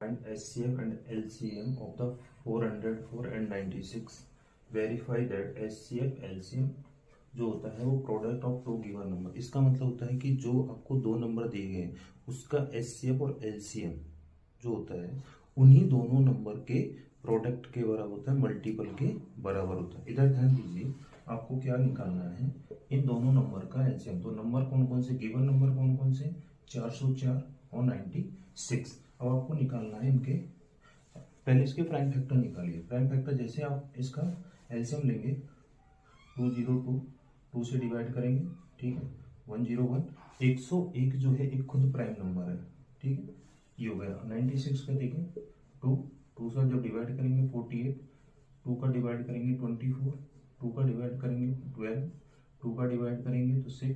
Find HCF and LCM of the 404 and 96. Verify that HCF LCM जो होता है वो product of two given number. इसका मतलब होता है कि जो आपको दो नंबर दिए गए हैं उसका HCF और LCM जो होता है उन्हीं दोनों नंबर के प्रोडक्ट के बराबर होता है, मल्टीपल के बराबर होता है। इधर ध्यान दीजिए, आपको क्या निकालना है, इन दोनों नंबर का LCM। तो नंबर कौन कौन से, गिवन नंबर कौन कौन से, 404 और 96। अब आपको निकालना है इनके, पहले इसके प्राइम फैक्टर निकालिए। प्राइम फैक्टर जैसे आप इसका एलसीएम लेंगे 202, 2 से डिवाइड करेंगे, ठीक है, 101, 101 जो है एक खुद प्राइम नंबर है, ठीक है, ये हो गया। 96 का देखें, 2 से जब डिवाइड करेंगे 48, 2 का डिवाइड करेंगे 24, 2 का डिवाइड करेंगे 12, 2 का डिवाइड करेंगे तो 6,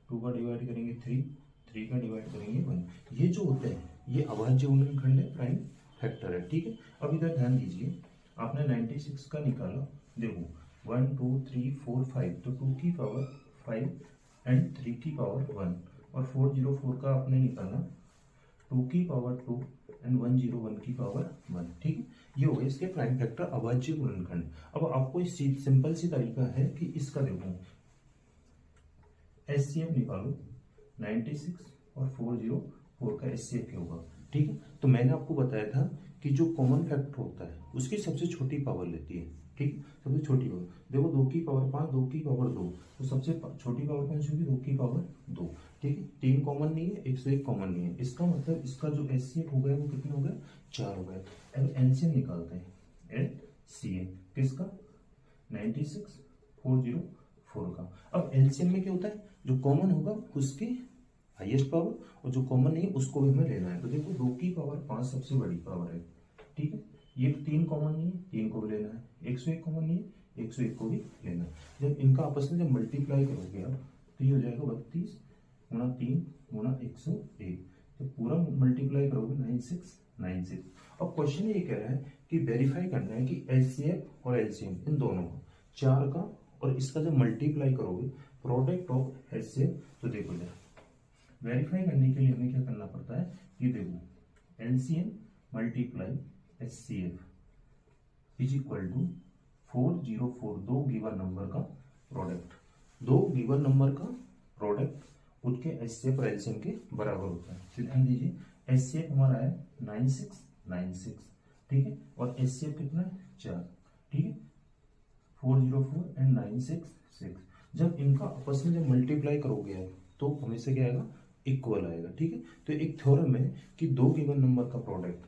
2 का डिवाइड करेंगे 3 का डिवाइड करेंगे 1। ये जो होते हैं ये अभाज्य गुणनखंड है, प्राइम फैक्टर है, ठीक है। अब इधर ध्यान दीजिए, आपने 96 का निकाला, देखो 1 2 3 4 5, तो 2 की पावर 5 एंड 3 की पावर 1, और 404 का आपने निकाला 2 की पावर 2 एंड 101 की पावर 1, ठीक है। ये हो गया इसके प्राइम फैक्टर, अभाज्य गुणनखंड। अब आपको इस सिंपल सी तरीका है कि इसका देखो एचसीएफ निकालो, 96 और 404 का एचसीएफ क्या होगा, ठीक है। तो मैंने आपको बताया था कि जो कॉमन फैक्टर होता है उसकी सबसे छोटी पावर लेती है, ठीक, सबसे छोटी पावर। देखो 2 की पावर 5, 2 की पावर 2, तो सबसे छोटी पावर कौन सी होगी, 2 की पावर 2, ठीक है। 3 कॉमन नहीं है, 101 कॉमन नहीं है, इसका मतलब इसका जो एचसीएफ हो गया वो कितना हो गया, 4 हो गया। अब एलसीएम निकालते हैं, एलसीएम किसका, 96 404 का। अब एलसीएम में क्या होता है, जो कॉमन होगा उसकी हाईएस्ट पावर, और जो कॉमन नहीं है उसको भी हमें लेना है। तो देखो 2 की पावर 5 सबसे बड़ी पावर है, ठीक है। ये 3 कॉमन नहीं है, 3 को भी लेना है। 101 कॉमन नहीं है, 101 को भी लेना है। जब इनका आपस में जब मल्टीप्लाई करोगे आप तो ये हो जाएगा 32 गुणा 3 गुणा 101, तो पूरा मल्टीप्लाई करोगे 9696। अब क्वेश्चन ये कह रहा है कि वेरीफाई करना है कि एचसीएफ और एलसीएम इन दोनों का 4 का और इसका जब मल्टीप्लाई करोगे प्रोडक्ट ऑफ एचसीएफ, तो देखो जरा वेरीफाई करने के लिए हमें क्या करना पड़ता है, ये देखो LCM multiply HCF is equal to 404, दो गिवन नंबर का प्रोडक्ट, दो गिवन नंबर का प्रोडक्ट उनके एचसीएफ और एलसीएम के बराबर होता है। तो ध्यान दीजिए, एचसीएफ हमारा है 9696, ठीक है, और एचसीएफ कितना है 4, ठीक है, 404 एंड 966। जब इनका आपस में जब मल्टीप्लाई करोगे आप तो हमेशा क्या आएगा, इक्वल आएगा, ठीक है। तो एक थ्योरम है कि दो गिवन नंबर का प्रोडक्ट